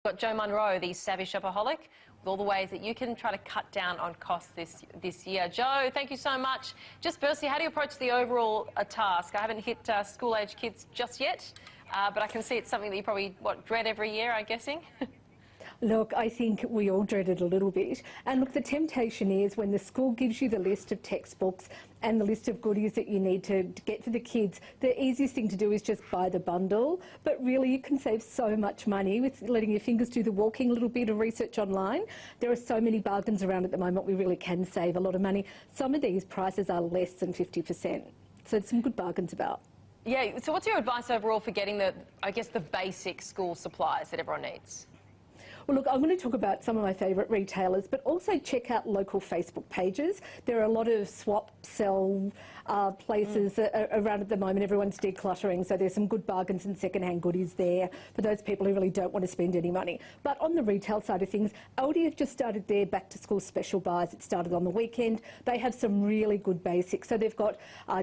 Got Joe Munro, the savvy shopaholic, with all the ways that you can try to cut down on costs this year. Joe, thank you so much. Just firstly, how do you approach the overall task? I haven't hit school-age kids just yet, but I can see it's something that you probably, dread every year, I'm guessing? Look, I think we all dread it a little bit. And look, the temptation is when the school gives you the list of textbooks and the list of goodies that you need to get for the kids, the easiest thing to do is just buy the bundle. But really, you can save so much money with letting your fingers do the walking, a little bit of research online. There are so many bargains around at the moment, we really can save a lot of money. Some of these prices are less than 50%. So there's some good bargains about. Yeah, so what's your advice overall for getting the basic school supplies that everyone needs? Well, look, I'm going to talk about some of my favourite retailers, but also check out local Facebook pages. There are a lot of swap, sell places around at the moment. Everyone's decluttering, so there's some good bargains and second-hand goodies there for those people who really don't want to spend any money. But on the retail side of things, Aldi have just started their back-to-school special buys. It started on the weekend. They have some really good basics. So they've got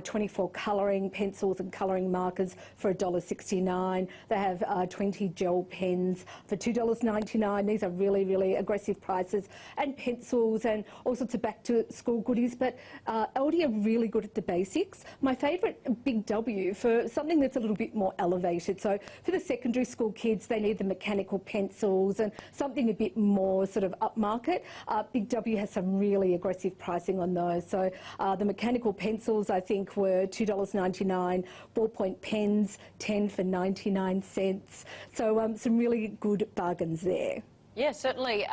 24 colouring pencils and colouring markers for $1.69. They have 20 gel pens for $2.99. These are really, really aggressive prices, and pencils and all sorts of back-to-school goodies. But Aldi are really good at the basics. My favourite Big W for something that's a little bit more elevated. So for the secondary school kids, they need the mechanical pencils and something a bit more sort of upmarket. Big W has some really aggressive pricing on those. So the mechanical pencils, I think, were $2.99. Ballpoint pens, 10 for 99 cents. So some really good bargains there. Yeah, certainly.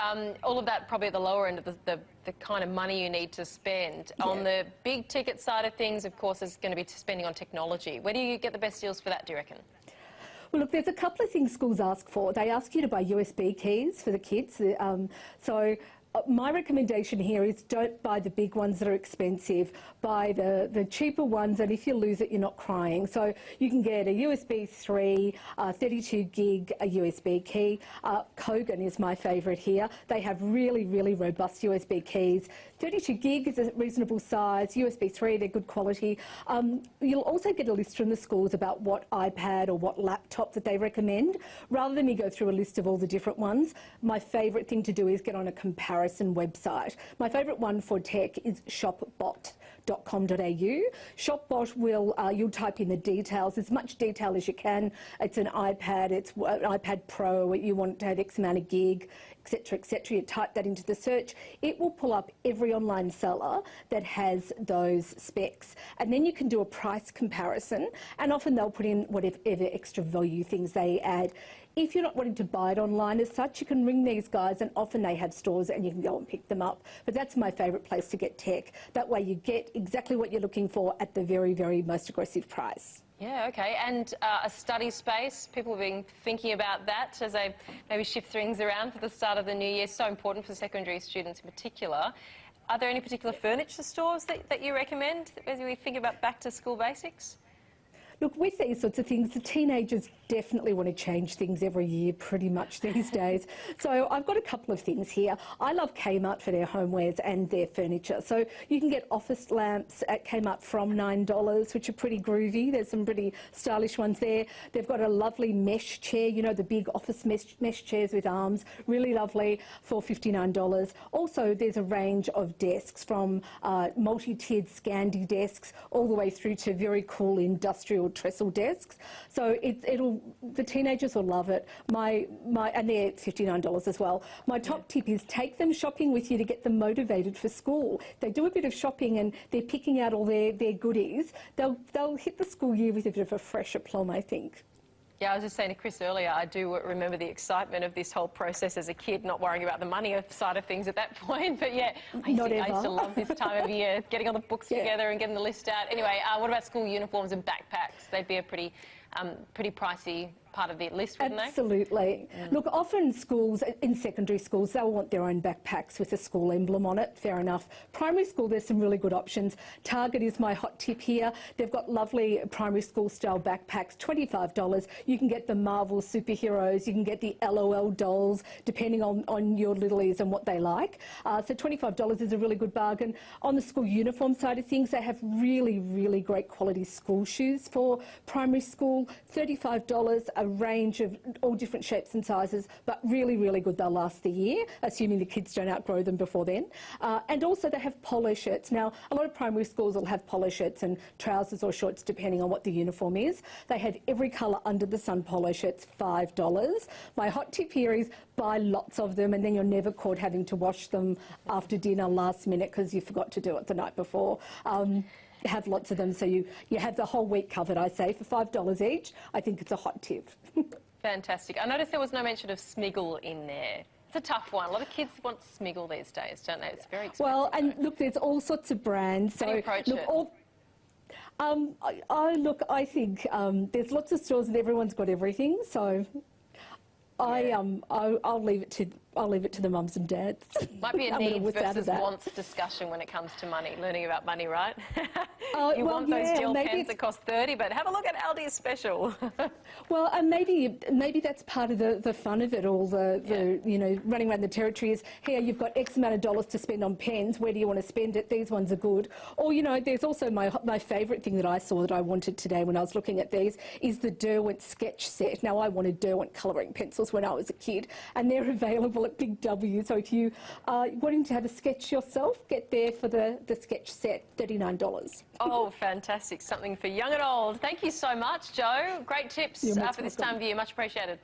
All of that probably at the lower end of the kind of money you need to spend. Yeah. On the big ticket side of things, of course, is going to be spending on technology. Where do you get the best deals for that, do you reckon? Well, look, there's a couple of things schools ask for. They ask you to buy USB keys for the kids. My recommendation here is don't buy the big ones that are expensive. Buy the cheaper ones, and if you lose it, you're not crying. So you can get a USB 3, 32 gig, a USB key. Kogan is my favourite here. They have really, really robust USB keys. 32 gig is a reasonable size. USB 3, they're good quality. You'll also get a list from the schools about what iPad or what laptop that they recommend. Rather than me go through a list of all the different ones, my favourite thing to do is get on a comparison website. My favourite one for tech is shopbot.com.au. Shopbot will, you'll type in the details, as much detail as you can. It's an iPad, it's an iPad Pro, you want to have X amount of gig, etc., etc. You type that into the search. It will pull up every online seller that has those specs. And then you can do a price comparison, and often they'll put in whatever extra value things they add. If you're not wanting to buy it online as such, you can ring these guys, and often they have stores and you can go and pick them up. But that's my favourite place to get tech. That way you get exactly what you're looking for at the very, very most aggressive price. Yeah, okay. And a study space, people have been thinking about that as they maybe shift things around for the start of the new year. So important for secondary students in particular. Are there any particular furniture stores that you recommend as we think about back to school basics? Look, with these sorts of things, the teenagers definitely want to change things every year pretty much these days. So I've got a couple of things here. I love Kmart for their homewares and their furniture. So you can get office lamps at Kmart from $9, which are pretty groovy. There's some pretty stylish ones there. They've got a lovely mesh chair, you know, the big office mesh chairs with arms, really lovely, for $59. Also, there's a range of desks from multi-tiered Scandi desks all the way through to very cool industrial trestle desks. So the teenagers will love it. And they're $59 as well. My top tip is take them shopping with you to get them motivated for school. They do a bit of shopping and they're picking out all their goodies. They'll hit the school year with a bit of a fresh aplomb, I think. Yeah, I was just saying to Chris earlier, I do remember the excitement of this whole process as a kid, not worrying about the money side of things at that point. But yeah, I used to love this time of year, getting all the books together and getting the list out. Anyway, what about school uniforms and backpacks? They'd be a pretty pricey part of the list, wouldn't they? Absolutely. Look, often schools, in secondary schools, they'll want their own backpacks with a school emblem on it. Fair enough. Primary school, there's some really good options. Target is my hot tip here. They've got lovely primary school style backpacks, $25. You can get the Marvel superheroes, you can get the LOL dolls, depending on your littlies and what they like. So $25 is a really good bargain. On the school uniform side of things, they have really, really great quality school shoes for primary school, $35. a range of all different shapes and sizes, but really, really good. They'll last the year, assuming the kids don't outgrow them before then. And also they have polo shirts. Now, a lot of primary schools will have polo shirts and trousers or shorts depending on what the uniform is. They have every colour under the sun polo shirts, $5. My hot tip here is buy lots of them, and then you're never caught having to wash them after dinner last minute because you forgot to do it the night before. Have lots of them so you have the whole week covered, I say, for $5 each. I think it's a hot tip. Fantastic. I noticed there was no mention of Smiggle in there. It's a tough one. A lot of kids want Smiggle these days, don't they? It's very expensive. Well, and look, there's all sorts of brands. How do you approach it? I think there's lots of stores and everyone's got everything, so I'll leave it to the mums and dads. Might be a needs versus wants discussion when it comes to money, learning about money, right? You want those gel pens that cost $30, but have a look at Aldi's special. Well, and maybe that's part of the fun of it all. You know, running around the territory is, here you've got X amount of dollars to spend on pens. Where do you want to spend it? These ones are good. Or, you know, there's also my favourite thing that I saw that I wanted today when I was looking at these is the Derwent sketch set. Now, I wanted Derwent colouring pencils when I was a kid, and they're available at Big W. So if you are wanting to have a sketch yourself, get there for the sketch set, $39. Oh, fantastic. Something for young and old. Thank you so much, Jo. Great tips for this time of year. Much appreciated.